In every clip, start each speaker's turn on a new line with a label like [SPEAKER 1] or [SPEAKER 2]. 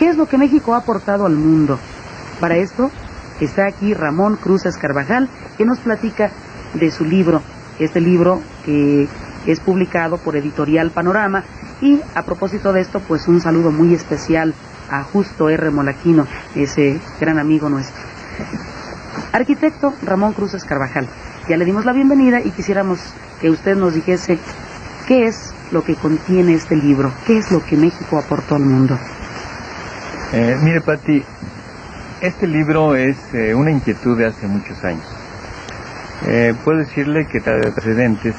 [SPEAKER 1] ¿Qué es lo que México ha aportado al mundo? Para esto está aquí Ramón Cruzas Carvajal, que nos platica de su libro, este libro que es publicado por Editorial Panorama. Y a propósito de esto, pues un saludo muy especial a Justo R. Molaquino, ese gran amigo nuestro. Arquitecto Ramón Cruzas Carvajal, ya le dimos la bienvenida y quisiéramos que usted nos dijese qué es lo que contiene este libro, qué es lo que México aportó al mundo.
[SPEAKER 2] Mire, Pati, este libro es una inquietud de hace muchos años. Puedo decirle que trae antecedentes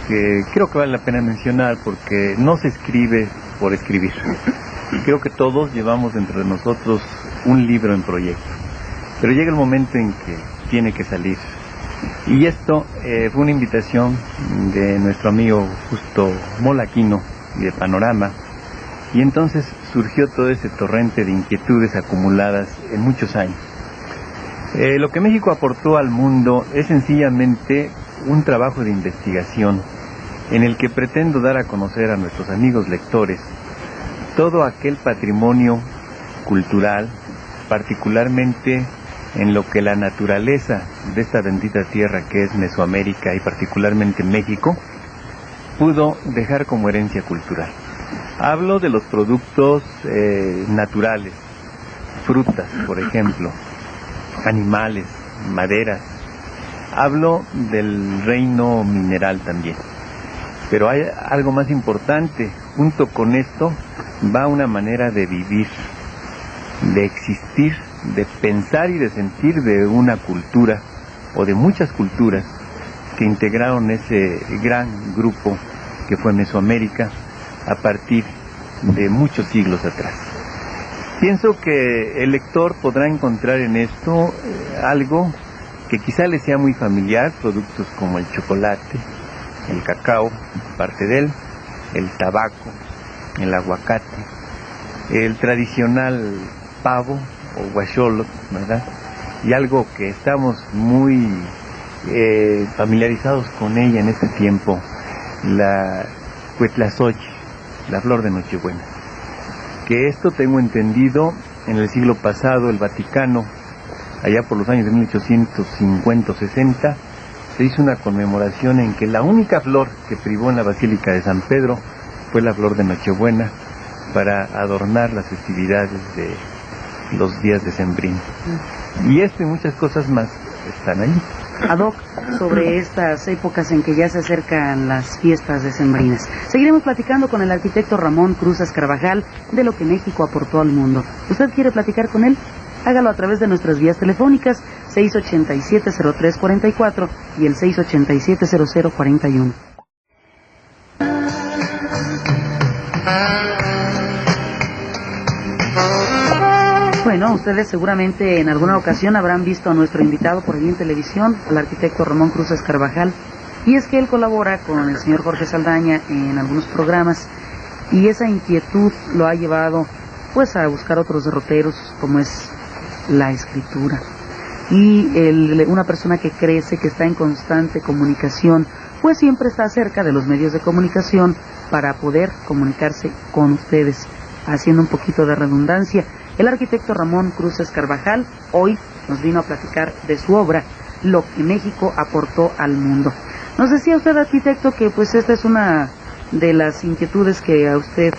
[SPEAKER 2] que creo que vale la pena mencionar porque no se escribe por escribir. Creo que todos llevamos dentro de nosotros un libro en proyecto, pero llega el momento en que tiene que salir. Y esto fue una invitación de nuestro amigo Justo Molaquino y de Panorama, y entonces surgió todo ese torrente de inquietudes acumuladas en muchos años. Lo que México aportó al mundo es sencillamente un trabajo de investigación en el que pretendo dar a conocer a nuestros amigos lectores todo aquel patrimonio cultural, particularmente en lo que la naturaleza de esta bendita tierra que es Mesoamérica y particularmente México pudo dejar como herencia cultural. Hablo de los productos naturales, frutas, por ejemplo, animales, maderas. Hablo del reino mineral también. Pero hay algo más importante. Junto con esto va una manera de vivir, de existir, de pensar y de sentir de una cultura o de muchas culturas que integraron ese gran grupo que fue Mesoamérica a partir de muchos siglos atrás. Pienso que el lector podrá encontrar en esto algo que quizá le sea muy familiar, productos como el chocolate, el cacao, parte de él, el tabaco, el aguacate, el tradicional pavo o guacholo, ¿verdad? Y algo que estamos muy familiarizados con ella en este tiempo, la huitlazoche, la flor de Nochebuena. Que esto tengo entendido, en el siglo pasado el Vaticano, allá por los años de 1850 o 60, se hizo una conmemoración en que la única flor que privó en la Basílica de San Pedro fue la flor de Nochebuena para adornar las festividades de los días decembrinos. Y esto y muchas cosas más están allí.
[SPEAKER 1] Ad hoc sobre estas épocas en que ya se acercan las fiestas decembrinas. Seguiremos platicando con el arquitecto Ramón Cruzas Carvajal de lo que México aportó al mundo. ¿Usted quiere platicar con él? Hágalo a través de nuestras vías telefónicas 687-0344 y el 687-0041. Bueno, ustedes seguramente en alguna ocasión habrán visto a nuestro invitado por ahí en televisión, al arquitecto Ramón Cruzas Carvajal, y es que él colabora con el señor Jorge Saldaña en algunos programas, y esa inquietud lo ha llevado pues a buscar otros derroteros como es la escritura. Y una persona que crece, que está en constante comunicación, pues siempre está cerca de los medios de comunicación para poder comunicarse con ustedes, haciendo un poquito de redundancia. El arquitecto Ramón Cruzas Carvajal hoy nos vino a platicar de su obra, Lo que México aportó al mundo. Nos decía usted, arquitecto, que pues esta es una de las inquietudes que a usted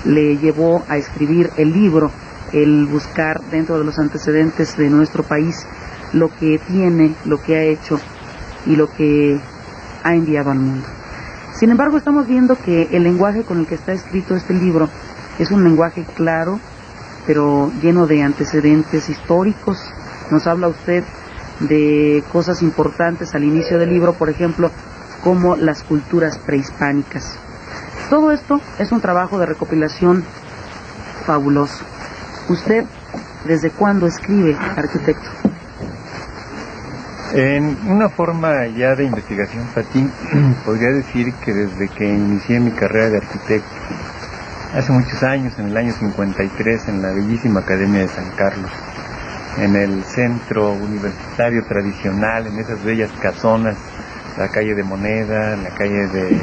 [SPEAKER 1] le llevó a escribir el libro, el buscar dentro de los antecedentes de nuestro país lo que tiene, lo que ha hecho y lo que ha enviado al mundo. Sin embargo, estamos viendo que el lenguaje con el que está escrito este libro es un lenguaje claro, pero lleno de antecedentes históricos. Nos habla usted de cosas importantes al inicio del libro, por ejemplo, como las culturas prehispánicas. Todo esto es un trabajo de recopilación fabuloso. ¿Usted desde cuándo escribe, arquitecto?
[SPEAKER 2] En una forma ya de investigación, Pati, podría decir que desde que inicié mi carrera de arquitecto, hace muchos años, en el año 53, en la bellísima Academia de San Carlos, en el centro universitario tradicional, en esas bellas casonas, la calle de Moneda, en la calle de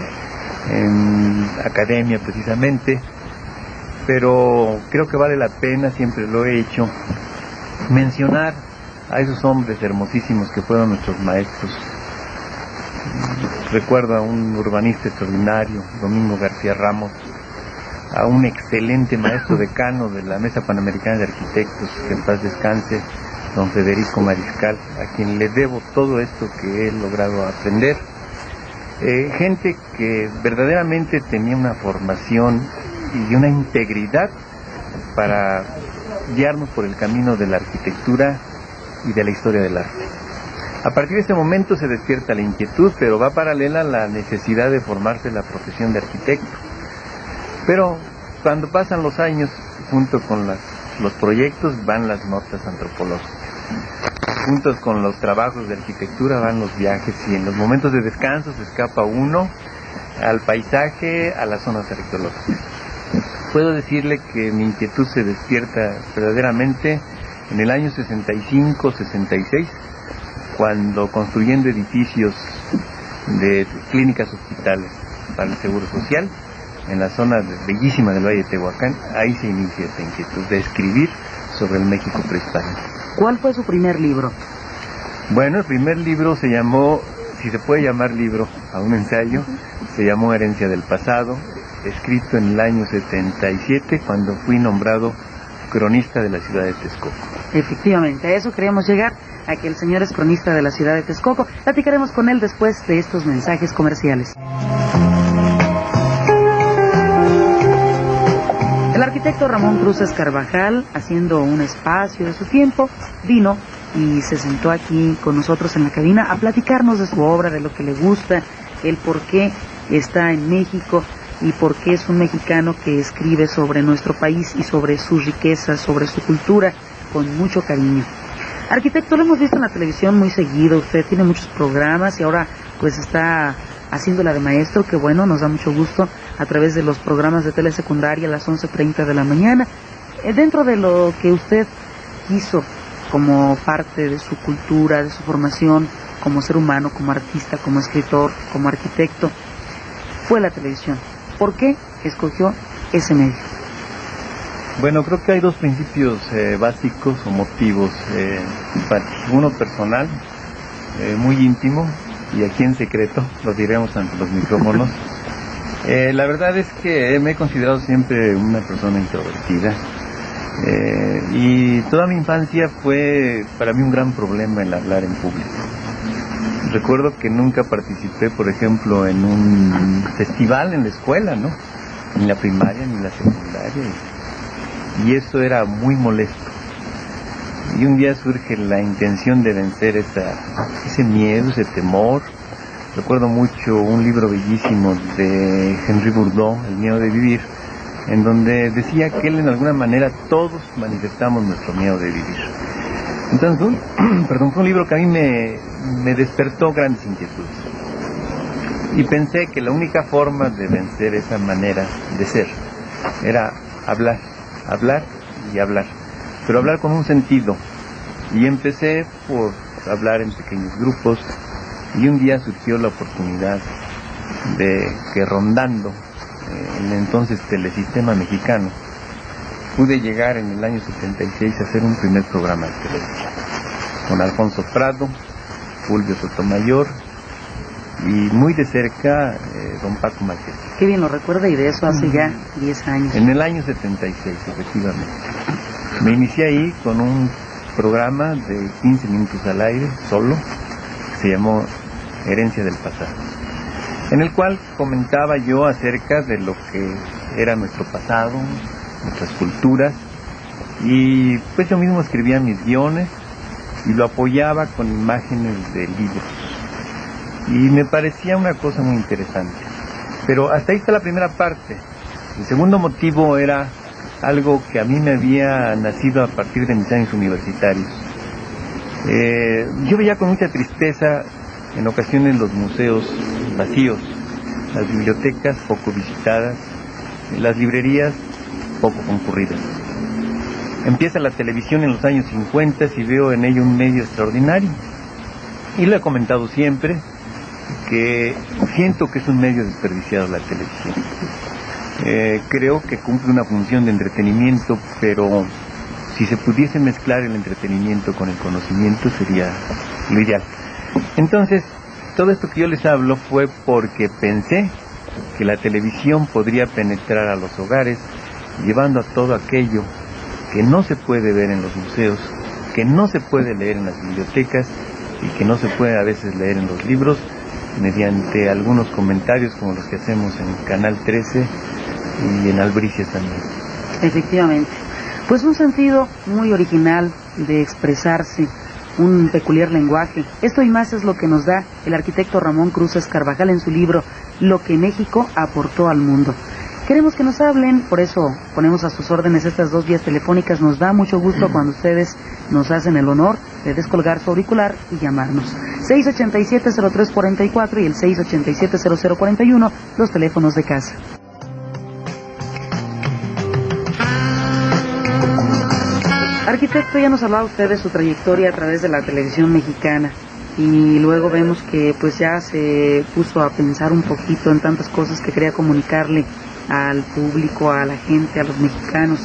[SPEAKER 2] Academia precisamente, pero creo que vale la pena, siempre lo he hecho, mencionar a esos hombres hermosísimos que fueron nuestros maestros. Recuerdo a un urbanista extraordinario, Domingo García Ramos, a un excelente maestro decano de la Mesa Panamericana de Arquitectos, que en paz descanse, don Federico Mariscal, a quien le debo todo esto que he logrado aprender. Gente que verdaderamente tenía una formación y una integridad para guiarnos por el camino de la arquitectura y de la historia del arte. A partir de ese momento se despierta la inquietud, pero va paralela a la necesidad de formarse la profesión de arquitecto. Pero cuando pasan los años, junto con los proyectos van las notas antropológicas. Juntos con los trabajos de arquitectura van los viajes, y en los momentos de descanso se escapa uno al paisaje, a las zonas arqueológicas. Puedo decirle que mi inquietud se despierta verdaderamente en el año 65-66, cuando construyendo edificios de clínicas hospitales para el Seguro Social, en la zona bellísima del Valle de Tehuacán, ahí se inicia esta inquietud de escribir sobre el México prehispánico.
[SPEAKER 1] ¿Cuál fue su primer libro?
[SPEAKER 2] Bueno, el primer libro se llamó, si se puede llamar libro a un ensayo, se llamó Herencia del Pasado, escrito en el año 77, cuando fui nombrado cronista de la ciudad de Texcoco.
[SPEAKER 1] Efectivamente, a eso queríamos llegar, a que el señor es cronista de la ciudad de Texcoco. Platicaremos con él después de estos mensajes comerciales. El arquitecto Ramón Cruzes Carvajal, haciendo un espacio de su tiempo, vino y se sentó aquí con nosotros en la cabina a platicarnos de su obra, de lo que le gusta, el por qué está en México y por qué es un mexicano que escribe sobre nuestro país y sobre sus riquezas, sobre su cultura, con mucho cariño. Arquitecto, lo hemos visto en la televisión muy seguido, usted tiene muchos programas y ahora pues está haciéndola de maestro, que bueno, nos da mucho gusto, a través de los programas de telesecundaria a las 11:30 de la mañana. Dentro de lo que usted hizo como parte de su cultura, de su formación, como ser humano, como artista, como escritor, como arquitecto, fue la televisión. ¿Por qué escogió ese medio?
[SPEAKER 2] Bueno, creo que hay dos principios básicos o motivos. Uno personal, muy íntimo, y aquí en secreto, lo diremos ante los micrófonos. La verdad es que me he considerado siempre una persona introvertida, y toda mi infancia fue para mí un gran problema el hablar en público. Recuerdo que nunca participé, por ejemplo, en un festival en la escuela, ¿no? Ni en la primaria ni en la secundaria, y eso era muy molesto. Y un día surge la intención de vencer ese miedo, ese temor. Recuerdo mucho un libro bellísimo de Henry Bourdieu, El miedo de vivir, en donde decía que él, en alguna manera, todos manifestamos nuestro miedo de vivir. Entonces, fue un libro que a mí me despertó grandes inquietudes. Y pensé que la única forma de vencer esa manera de ser era hablar y hablar, pero hablar con un sentido. Y empecé por hablar en pequeños grupos, y un día surgió la oportunidad de que, rondando en el entonces Telesistema Mexicano, pude llegar en el año 76 a hacer un primer programa de televisión con Alfonso Prado, Fulvio Sotomayor y muy de cerca don Paco Márquez.
[SPEAKER 1] Qué bien lo recuerda, y de eso hace ya 10 años.
[SPEAKER 2] En el año 76, efectivamente. Me inicié ahí con un programa de 15 minutos al aire, solo, que se llamó Herencia del Pasado, en el cual comentaba yo acerca de lo que era nuestro pasado, nuestras culturas, y pues yo mismo escribía mis guiones y lo apoyaba con imágenes de libros, y me parecía una cosa muy interesante. Pero hasta ahí está la primera parte. El segundo motivo era algo que a mí me había nacido a partir de mis años universitarios. Yo veía con mucha tristeza en ocasiones los museos vacíos, las bibliotecas poco visitadas, las librerías poco concurridas. Empieza la televisión en los años 50 y veo en ello un medio extraordinario. Y lo he comentado siempre, que siento que es un medio desperdiciado la televisión. creo que cumple una función de entretenimiento, pero si se pudiese mezclar el entretenimiento con el conocimiento sería lo ideal. Entonces, todo esto que yo les hablo fue porque pensé que la televisión podría penetrar a los hogares, llevando a todo aquello que no se puede ver en los museos, que no se puede leer en las bibliotecas y que no se puede a veces leer en los libros, mediante algunos comentarios como los que hacemos en Canal 13 y en Albricias también.
[SPEAKER 1] Efectivamente. Pues un sentido muy original de expresarse, un peculiar lenguaje. Esto y más es lo que nos da el arquitecto Ramón Cruzes Carvajal en su libro Lo que México aportó al mundo. Queremos que nos hablen, por eso ponemos a sus órdenes estas 2 vías telefónicas. Nos da mucho gusto cuando ustedes nos hacen el honor de descolgar su auricular y llamarnos. 687-0344 y el 687-0041, los teléfonos de casa. Arquitecto, ya nos hablaba usted de su trayectoria a través de la televisión mexicana y luego vemos que pues ya se puso a pensar un poquito en tantas cosas que quería comunicarle al público, a la gente, a los mexicanos.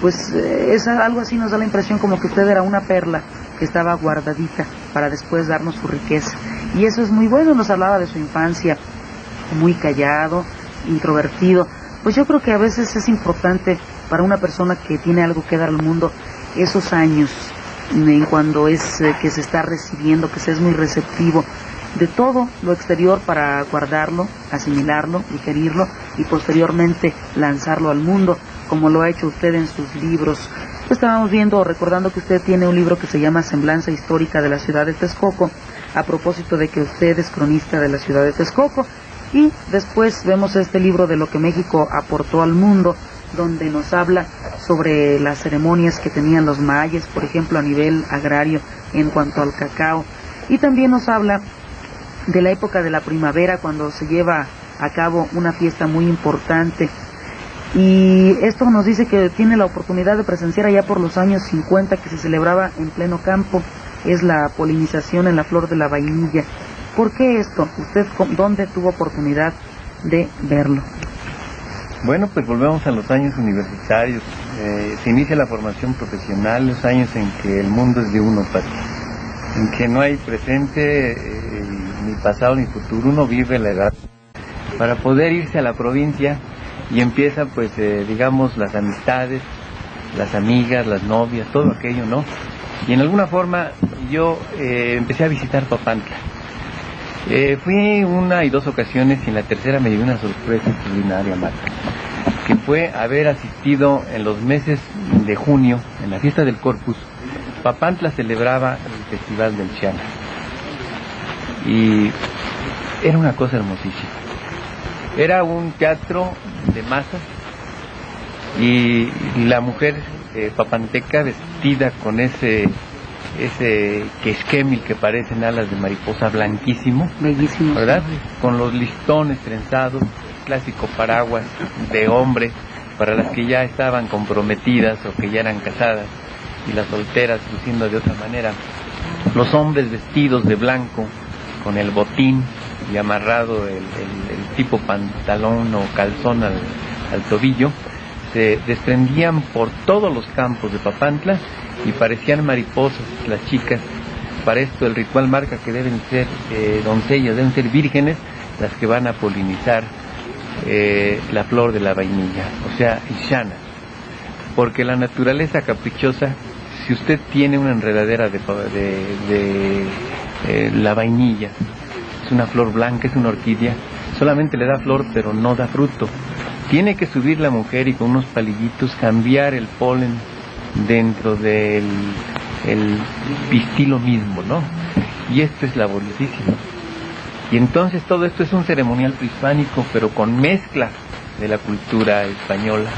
[SPEAKER 1] Pues es algo así, nos da la impresión como que usted era una perla que estaba guardadita para después darnos su riqueza. Y eso es muy bueno. Nos hablaba de su infancia, muy callado, introvertido. Pues yo creo que a veces es importante para una persona que tiene algo que dar al mundo esos años en cuando es que se está recibiendo, que se es muy receptivo de todo lo exterior para guardarlo, asimilarlo, digerirlo y posteriormente lanzarlo al mundo, como lo ha hecho usted en sus libros. Estábamos viendo, recordando que usted tiene un libro que se llama Semblanza Histórica de la Ciudad de Texcoco, a propósito de que usted es cronista de la Ciudad de Texcoco, y después vemos este libro de Lo que México aportó al mundo, donde nos habla sobre las ceremonias que tenían los mayas, por ejemplo, a nivel agrario en cuanto al cacao, y también nos habla de la época de la primavera, cuando se lleva a cabo una fiesta muy importante, y esto nos dice que tiene la oportunidad de presenciar allá por los años 50, que se celebraba en pleno campo, es la polinización en la flor de la vainilla. ¿Por qué esto? ¿Usted dónde tuvo oportunidad de verlo?
[SPEAKER 2] Bueno, pues volvemos a los años universitarios. Se inicia la formación profesional, los años en que el mundo es de uno, Pati, en que no hay presente, ni pasado ni futuro. Uno vive la edad para poder irse a la provincia y empieza, pues, digamos, las amistades, las amigas, las novias, todo aquello, ¿no? Y en alguna forma yo empecé a visitar Papantla. Fui 1 y 2 ocasiones y en la tercera me llevé una sorpresa extraordinaria, Marta, que fue haber asistido en los meses de junio, en la fiesta del Corpus. Papantla celebraba el Festival del Chiana y era una cosa hermosísima. Era un teatro de masas y la mujer papanteca vestida con ese quesquemil que parecen alas de mariposa, blanquísimo,
[SPEAKER 1] bellísimo,
[SPEAKER 2] ¿verdad? Con los listones trenzados, clásico paraguas de hombre para las que ya estaban comprometidas o que ya eran casadas, y las solteras luciendo de otra manera. Los hombres vestidos de blanco con el botín y amarrado el tipo pantalón o calzón al tobillo, se desprendían por todos los campos de Papantla y parecían mariposas las chicas. Para esto el ritual marca que deben ser doncellas, deben ser vírgenes las que van a polinizar la flor de la vainilla, o sea, Ixana, porque la naturaleza caprichosa, si usted tiene una enredadera de la vainilla, es una flor blanca, es una orquídea, solamente le da flor pero no da fruto. Tiene que subir la mujer y con unos palillitos cambiar el polen dentro del pistilo mismo, ¿no? Y esto es laboriosísimo. Y entonces todo esto es un ceremonial prehispánico, pero con mezcla de la cultura española.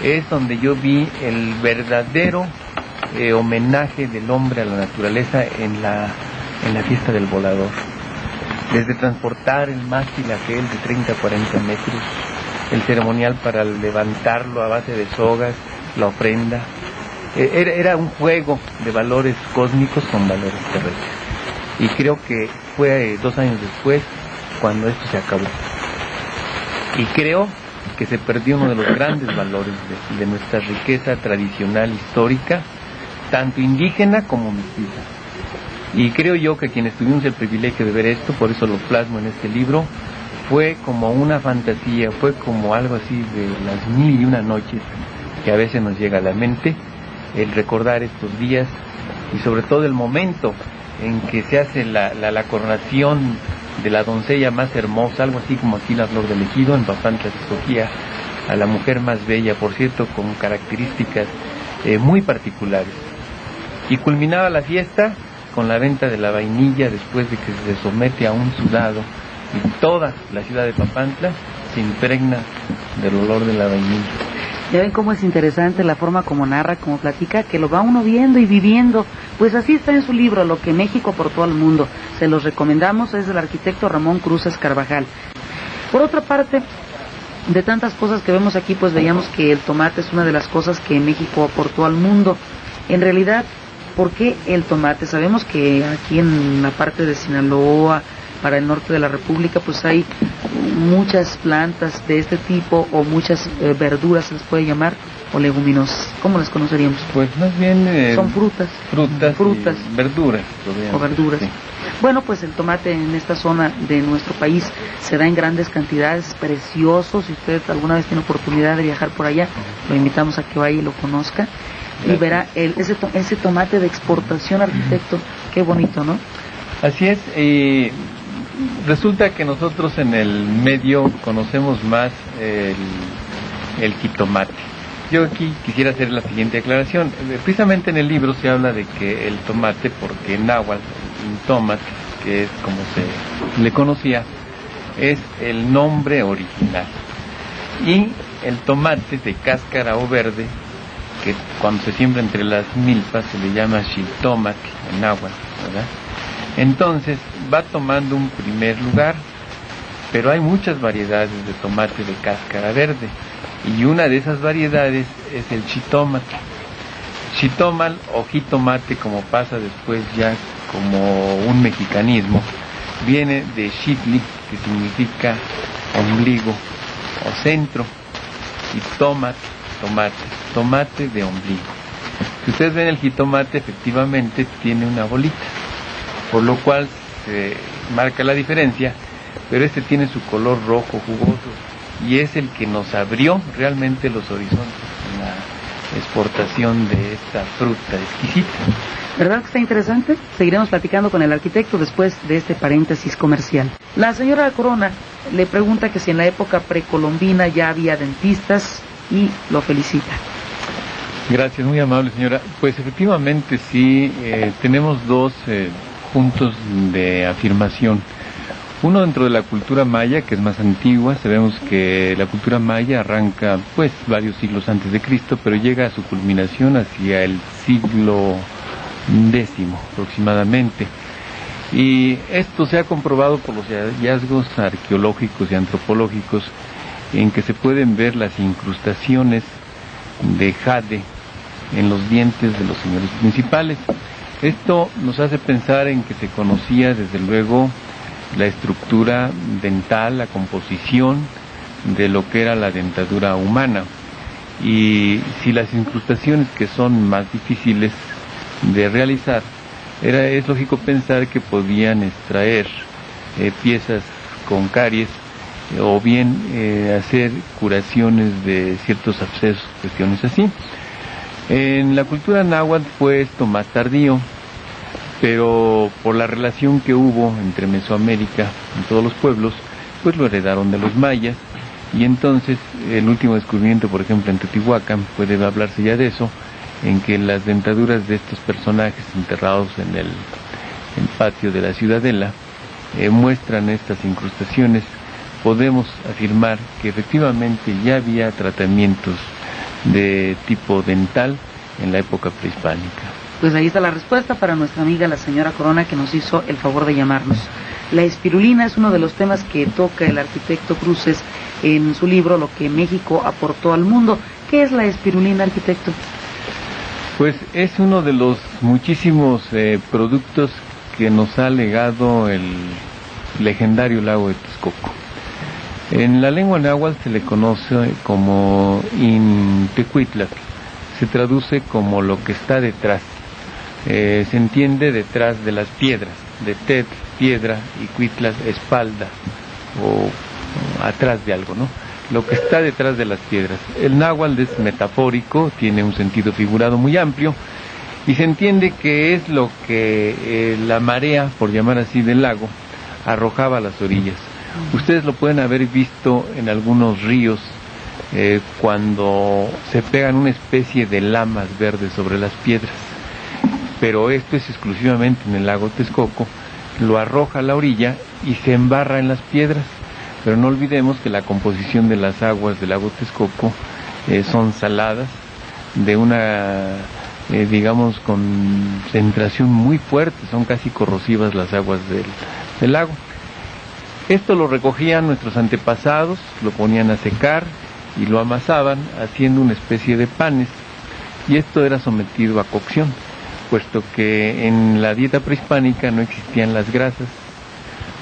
[SPEAKER 2] Es donde yo vi el verdadero homenaje del hombre a la naturaleza en la fiesta del volador. Desde transportar el mástil aquel de 30 a 40 metros, el ceremonial para levantarlo a base de sogas, la ofrenda. Era un juego de valores cósmicos con valores terrestres. Y creo que fue 2 años después cuando esto se acabó. Y creo que se perdió uno de los grandes valores de nuestra riqueza tradicional histórica, tanto indígena como mestiza. Y creo yo que quienes tuvimos el privilegio de ver esto, por eso lo plasmo en este libro, fue como una fantasía, fue como algo así de las 1001 noches que a veces nos llega a la mente, el recordar estos días y sobre todo el momento en que se hace la coronación de la doncella más hermosa, algo así como aquí la Flor del Ejido. En Papantla se escogía a la mujer más bella, por cierto, con características muy particulares. Y culminaba la fiesta con la venta de la vainilla después de que se somete a un sudado y toda la ciudad de Papantla se impregna del olor de la vainilla.
[SPEAKER 1] Ya ven cómo es interesante la forma como narra, como platica, que lo va uno viendo y viviendo. Pues así está en su libro, Lo que México aportó al mundo. Se los recomendamos, es del arquitecto Ramón Cruzes Carvajal. Por otra parte, de tantas cosas que vemos aquí, pues veíamos que el tomate es una de las cosas que México aportó al mundo. En realidad, ¿por qué el tomate? Sabemos que aquí en la parte de Sinaloa, para el norte de la República, pues hay muchas plantas de este tipo, o muchas verduras se les puede llamar, o leguminosas. ¿Cómo las conoceríamos?
[SPEAKER 2] Pues más bien
[SPEAKER 1] son frutas.
[SPEAKER 2] Frutas. Verduras.
[SPEAKER 1] O verduras. Sí. Bueno, pues el tomate en esta zona de nuestro país se da en grandes cantidades, precioso. Si usted alguna vez tiene oportunidad de viajar por allá, lo invitamos a que vaya y lo conozca. Gracias. Y verá ese tomate de exportación, arquitecto, qué bonito, ¿no?
[SPEAKER 2] Así es. Resulta que nosotros en el medio conocemos más el jitomate. Yo aquí quisiera hacer la siguiente aclaración. Precisamente en el libro se habla de que el tomate, porque en náhuatl, tomate, que es como se le conocía, es el nombre original. Y el tomate de cáscara o verde, que cuando se siembra entre las milpas se le llama xiltómatl en náhuatl, ¿verdad? Entonces va tomando un primer lugar, pero hay muchas variedades de tomate de cáscara verde, y una de esas variedades es el xitómatl. Xitomal o jitomate, como pasa después ya como un mexicanismo, viene de xitli, que significa ombligo o centro, y tomate de ombligo. Si ustedes ven el jitomate, efectivamente tiene una bolita, por lo cual se marca la diferencia, pero este tiene su color rojo jugoso y es el que nos abrió realmente los horizontes en la exportación de esta fruta exquisita.
[SPEAKER 1] ¿Verdad que está interesante? Seguiremos platicando con el arquitecto después de este paréntesis comercial. La señora Corona le pregunta que si en la época precolombina ya había dentistas y lo felicita.
[SPEAKER 2] Gracias, muy amable señora. Pues efectivamente sí, tenemos dos puntos de afirmación. Uno dentro de la cultura maya, que es más antigua. Sabemos que la cultura maya arranca pues varios siglos antes de Cristo, pero llega a su culminación hacia el siglo X aproximadamente. Y esto se ha comprobado por los hallazgos arqueológicos y antropológicos, en que se pueden ver las incrustaciones de jade en los dientes de los señores principales. Esto nos hace pensar en que se conocía desde luego la estructura dental, la composición de lo que era la dentadura humana. Y si las incrustaciones, que son más difíciles de realizar, es lógico pensar que podían extraer piezas con caries, o bien hacer curaciones de ciertos abscesos, cuestiones así. En la cultura náhuatl fue esto más tardío, pero por la relación que hubo entre Mesoamérica y todos los pueblos, pues lo heredaron de los mayas, y entonces el último descubrimiento, por ejemplo en Teotihuacán, puede hablarse ya de eso, en que las dentaduras de estos personajes enterrados en el patio de la ciudadela muestran estas incrustaciones. Podemos afirmar que efectivamente ya había tratamientos de tipo dental en la época prehispánica.
[SPEAKER 1] Pues ahí está la respuesta para nuestra amiga la señora Corona, que nos hizo el favor de llamarnos. La espirulina es uno de los temas que toca el arquitecto Cruzes en su libro Lo que México aportó al mundo. ¿Qué es la espirulina, arquitecto?
[SPEAKER 2] Pues es uno de los muchísimos productos que nos ha legado el legendario lago de Texcoco. En la lengua náhuatl se le conoce como Intecuitlatl, se traduce como lo que está detrás. Se entiende detrás de las piedras, de tet, piedra, y cuitlas, espalda, o atrás de algo, ¿no? Lo que está detrás de las piedras. El náhuatl es metafórico, tiene un sentido figurado muy amplio, y se entiende que es lo que la marea, por llamar así, del lago, arrojaba a las orillas. Ustedes lo pueden haber visto en algunos ríos, cuando se pegan una especie de lamas verdes sobre las piedras. Pero esto es exclusivamente en el lago Texcoco, lo arroja a la orilla y se embarra en las piedras. Pero no olvidemos que la composición de las aguas del lago Texcoco son saladas, de una, digamos, concentración muy fuerte, son casi corrosivas las aguas del lago. Esto lo recogían nuestros antepasados, lo ponían a secar y lo amasaban haciendo una especie de panes, y esto era sometido a cocción, puesto que en la dieta prehispánica no existían las grasas,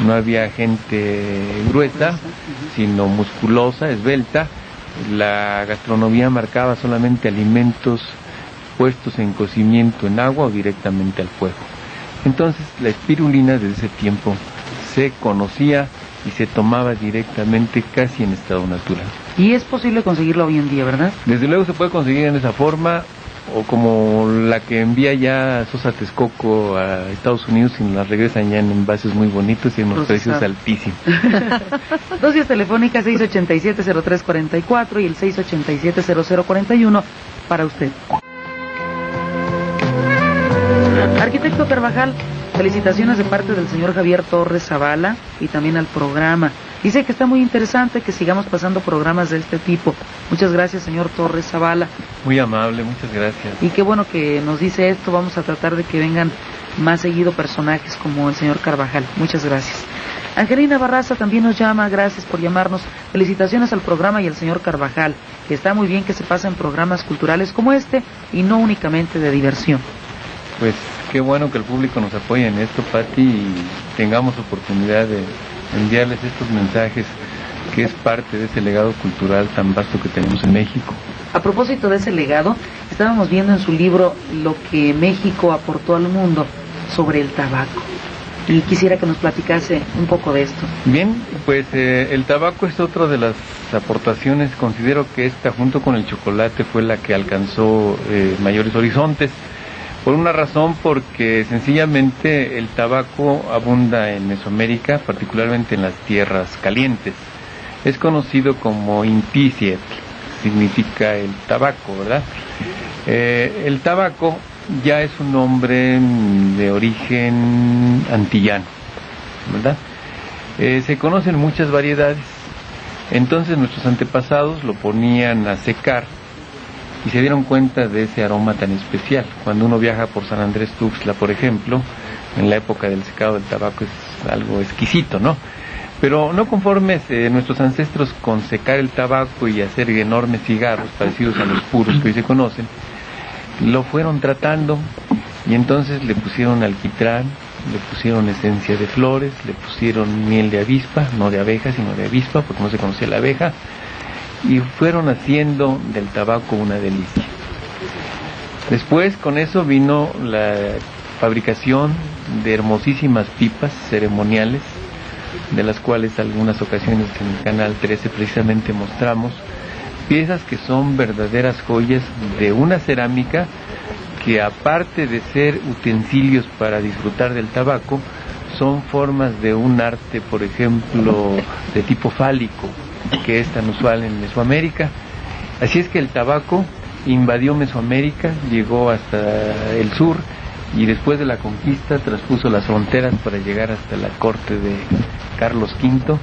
[SPEAKER 2] no había gente gruesa, sino musculosa, esbelta. La gastronomía marcaba solamente alimentos puestos en cocimiento en agua o directamente al fuego. Entonces la espirulina desde ese tiempo se conocía y se tomaba directamente, casi en estado natural.
[SPEAKER 1] Y es posible conseguirlo hoy en día, ¿verdad?
[SPEAKER 2] Desde luego se puede conseguir en esa forma, o como la que envía ya Sosa Texcoco a Estados Unidos y nos la regresan ya en envases muy bonitos y en unos precios altísimos.
[SPEAKER 1] Dos vías telefónicas, 687-0344 y el 687-0041 para usted. Arquitecto Carvajal, felicitaciones de parte del señor Javier Torres Zavala y también al programa. Dice que está muy interesante que sigamos pasando programas de este tipo. Muchas gracias, señor Torres Zavala.
[SPEAKER 2] Muy amable, muchas gracias.
[SPEAKER 1] Y qué bueno que nos dice esto. Vamos a tratar de que vengan más seguido personajes como el señor Carvajal. Muchas gracias. Angelina Barraza también nos llama, gracias por llamarnos. Felicitaciones al programa y al señor Carvajal, que está muy bien que se pasen programas culturales como este y no únicamente de diversión.
[SPEAKER 2] Pues qué bueno que el público nos apoye en esto, Pati, y tengamos oportunidad de enviarles estos mensajes, que es parte de ese legado cultural tan vasto que tenemos en México.
[SPEAKER 1] A propósito de ese legado, estábamos viendo en su libro lo que México aportó al mundo sobre el tabaco, y quisiera que nos platicase un poco de esto.
[SPEAKER 2] Bien, pues el tabaco es otra de las aportaciones. Considero que esta, junto con el chocolate, fue la que alcanzó mayores horizontes. Por una razón, porque sencillamente el tabaco abunda en Mesoamérica, particularmente en las tierras calientes. Es conocido como Intisiet, significa el tabaco, ¿verdad? El tabaco ya es un nombre de origen antillano, ¿verdad? Se conocen muchas variedades. Entonces nuestros antepasados lo ponían a secar y se dieron cuenta de ese aroma tan especial. Cuando uno viaja por San Andrés Tuxtla, por ejemplo, en la época del secado del tabaco, es algo exquisito, ¿no? Pero no conformes nuestros ancestros con secar el tabaco y hacer enormes cigarros parecidos a los puros que hoy se conocen, lo fueron tratando, y entonces le pusieron alquitrán, le pusieron esencia de flores, le pusieron miel de avispa, no de abeja sino de avispa, porque no se conocía la abeja, y fueron haciendo del tabaco una delicia. Después con eso vino la fabricación de hermosísimas pipas ceremoniales, de las cuales algunas ocasiones en el canal 13 precisamente mostramos piezas que son verdaderas joyas de una cerámica que, aparte de ser utensilios para disfrutar del tabaco, son formas de un arte, por ejemplo, de tipo fálico, que es tan usual en Mesoamérica. Así es que el tabaco invadió Mesoamérica, llegó hasta el sur, y después de la conquista traspuso las fronteras para llegar hasta la corte de Carlos V,